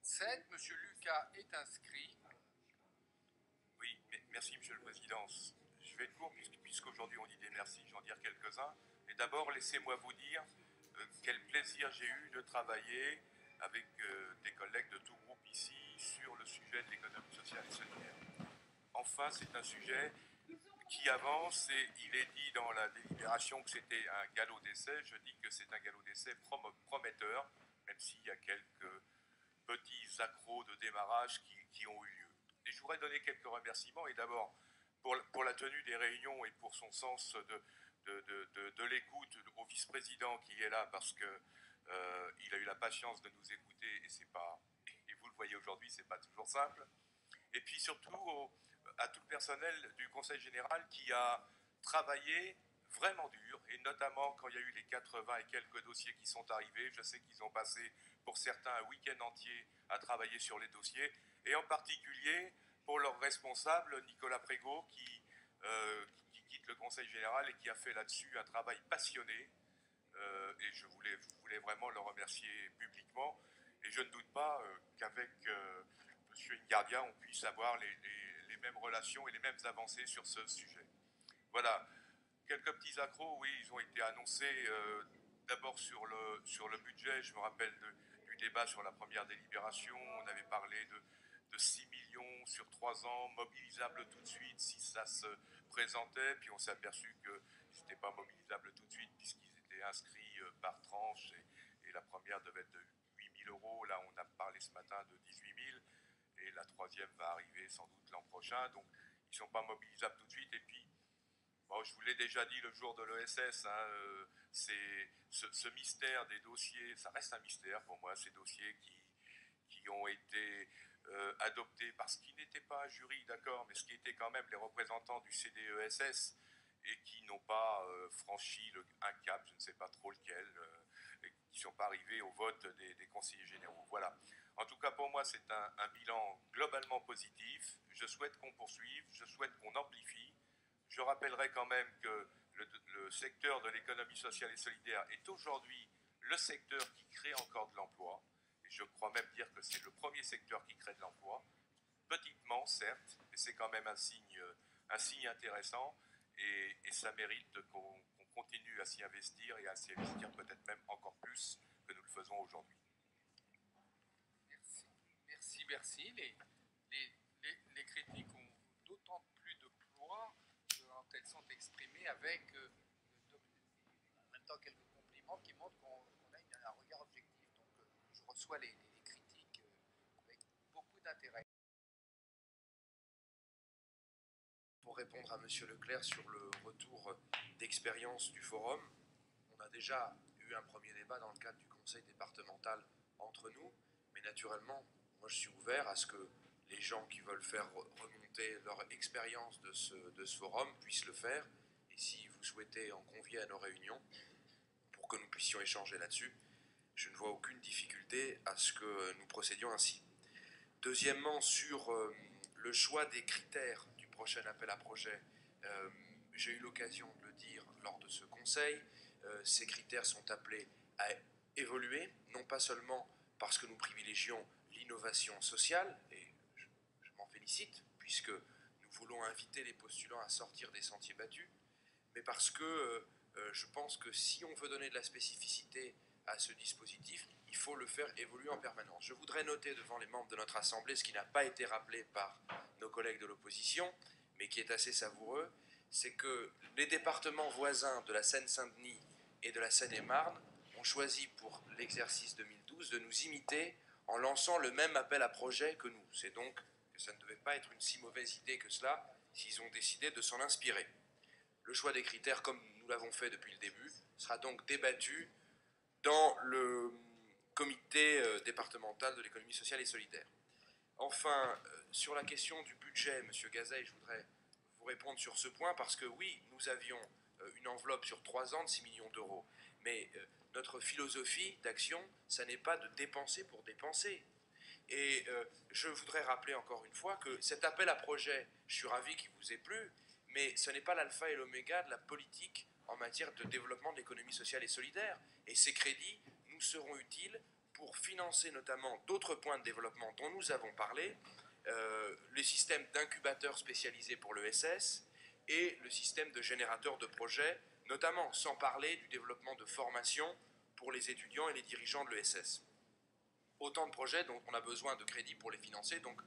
7. Monsieur Lucas est inscrit. Oui, merci Monsieur le Président. Je vais être court puisqu'aujourd'hui on dit des merci, je vais en dire quelques-uns. Et d'abord, laissez-moi vous dire quel plaisir j'ai eu de travailler avec des collègues de tout groupe ici sur le sujet de l'économie sociale et solidaire. Enfin, c'est un sujet qui avance et il est dit dans la délibération que c'était un galop d'essai. Je dis que c'est un galop d'essai prometteur, même s'il y a quelques petits accros de démarrage qui ont eu lieu. Et je voudrais donner quelques remerciements, et d'abord pour la tenue des réunions et pour son sens de l'écoute au vice-président qui est là parce que il a eu la patience de nous écouter et c'est pas, et vous le voyez aujourd'hui, c'est pas toujours simple. Et puis surtout à tout le personnel du Conseil général qui a travaillé vraiment dur, et notamment quand il y a eu les 80 et quelques dossiers qui sont arrivés. Je sais qu'ils ont passé pour certains un week-end entier à travailler sur les dossiers, et en particulier pour leur responsable Nicolas Prégaud qui quitte le Conseil général et qui a fait là-dessus un travail passionné, et je voulais vraiment le remercier publiquement, et je ne doute pas qu'avec M. Ingardia on puisse avoir les mêmes relations et les mêmes avancées sur ce sujet. Voilà, quelques petits accros, oui, ils ont été annoncés d'abord sur le budget. Je me rappelle du débat sur la première délibération, on avait parlé de 6 millions sur 3 ans, mobilisables tout de suite si ça se présentait, puis on s'est aperçu qu'ils n'étaient pas mobilisables tout de suite puisqu'ils étaient inscrits par tranche, et la première devait être de 8 000 euros, là on a parlé ce matin de 18 000, et la troisième va arriver sans doute l'an prochain, donc ils ne sont pas mobilisables tout de suite. Et puis bon, je vous l'ai déjà dit le jour de l'ESS, hein, c'est ce mystère des dossiers, ça reste un mystère pour moi, ces dossiers qui ont été adoptés par ce qui n'était pas un jury, d'accord, mais ce qui était quand même les représentants du CDESS, et qui n'ont pas franchi un cap, je ne sais pas trop lequel, et qui ne sont pas arrivés au vote des conseillers généraux. Voilà. En tout cas, pour moi, c'est un bilan globalement positif. Je souhaite qu'on poursuive, je souhaite qu'on amplifie. Je rappellerai quand même que le secteur de l'économie sociale et solidaire est aujourd'hui le secteur qui crée encore de l'emploi. Et je crois même dire que c'est le premier secteur qui crée de l'emploi. Petitement, certes, mais c'est quand même un signe intéressant. Et ça mérite qu'on continue à s'y investir, et à s'y investir peut-être même encore plus que nous le faisons aujourd'hui. Merci. Les critiques ont d'autant plus de poids quand elles sont exprimées avec en même temps quelques compliments qui montrent qu'on a un regard objectif. Donc je reçois les critiques avec beaucoup d'intérêt. Pour répondre à Monsieur Leclerc sur le retour d'expérience du forum, on a déjà eu un premier débat dans le cadre du conseil départemental entre nous, mais naturellement, moi je suis ouvert à ce que les gens qui veulent faire remonter leur expérience de ce forum puissent le faire, et si vous souhaitez en convier à nos réunions pour que nous puissions échanger là-dessus, je ne vois aucune difficulté à ce que nous procédions ainsi. Deuxièmement, sur le choix des critères du prochain appel à projet, j'ai eu l'occasion de le dire lors de ce conseil, ces critères sont appelés à évoluer, non pas seulement parce que nous privilégions l'innovation sociale, et je m'en félicite, puisque nous voulons inviter les postulants à sortir des sentiers battus, mais parce que je pense que si on veut donner de la spécificité à ce dispositif, il faut le faire évoluer en permanence. Je voudrais noter devant les membres de notre Assemblée ce qui n'a pas été rappelé par nos collègues de l'opposition, mais qui est assez savoureux, c'est que les départements voisins de la Seine-Saint-Denis et de la Seine-et-Marne ont choisi pour l'exercice 2012 de nous imiter en lançant le même appel à projet que nous. C'est donc que ça ne devait pas être une si mauvaise idée que cela s'ils ont décidé de s'en inspirer. Le choix des critères, comme nous l'avons fait depuis le début, sera donc débattu dans le comité départemental de l'économie sociale et solidaire. Enfin, sur la question du budget, M. Gazet, je voudrais vous répondre sur ce point, parce que oui, nous avions une enveloppe sur 3 ans de 6 millions d'euros, mais notre philosophie d'action, ça n'est pas de dépenser pour dépenser. Et je voudrais rappeler encore une fois que cet appel à projet, je suis ravi qu'il vous ait plu, mais ce n'est pas l'alpha et l'oméga de la politique en matière de développement de l'économie sociale et solidaire. Et ces crédits nous seront utiles pour financer notamment d'autres points de développement dont nous avons parlé, les systèmes d'incubateurs spécialisés pour l'ESS et le système de générateurs de projets, notamment sans parler du développement de formation pour les étudiants et les dirigeants de l'ESS. Autant de projets dont on a besoin de crédit pour les financer, donc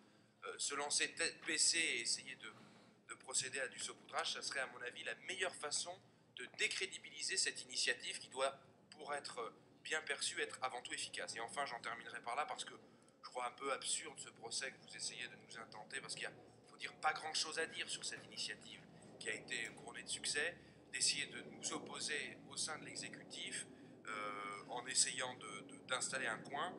se lancer tête baissée et essayer de procéder à du saupoudrage, ça serait à mon avis la meilleure façon de décrédibiliser cette initiative qui doit, pour être bien perçue, être avant tout efficace. Et enfin, j'en terminerai par là parce que je crois un peu absurde ce procès que vous essayez de nous intenter, parce qu'il faut dire pas grand-chose à dire sur cette initiative qui a été couronnée de succès, d'essayer de nous opposer au sein de l'exécutif en essayant d'installer un coin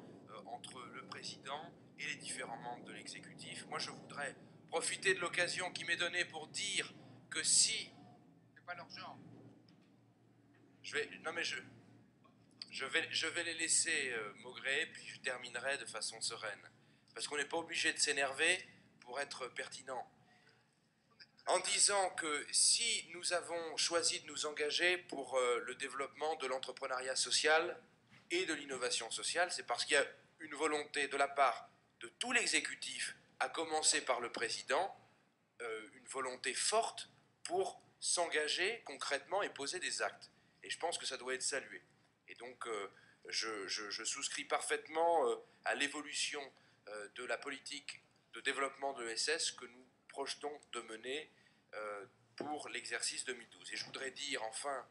entre le président et les différents membres de l'exécutif. Moi, je voudrais profiter de l'occasion qui m'est donnée pour dire que si... C'est pas leur genre. Non mais je vais les laisser maugréer, puis je terminerai de façon sereine. Parce qu'on n'est pas obligé de s'énerver pour être pertinent. En disant que si nous avons choisi de nous engager pour le développement de l'entrepreneuriat social et de l'innovation sociale, c'est parce qu'il y a une volonté de la part de tout l'exécutif, à commencer par le président, une volonté forte pour s'engager concrètement et poser des actes. Et je pense que ça doit être salué. Et donc, je souscris parfaitement à l'évolution de la politique de développement de l'ESS que nous projetons de mener pour l'exercice 2012. Et je voudrais dire enfin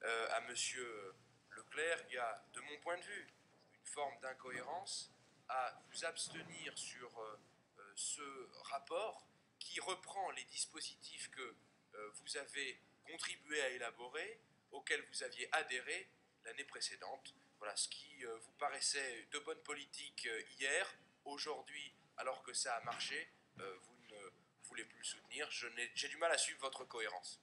à Monsieur Leclerc, il y a, de mon point de vue, une forme d'incohérence à vous abstenir sur ce rapport qui reprend les dispositifs que vous avez contribué à élaborer, auxquels vous aviez adhéré l'année précédente. Voilà, ce qui vous paraissait de bonne politique hier, aujourd'hui, alors que ça a marché, vous ne voulez plus le soutenir. J'ai du mal à suivre votre cohérence.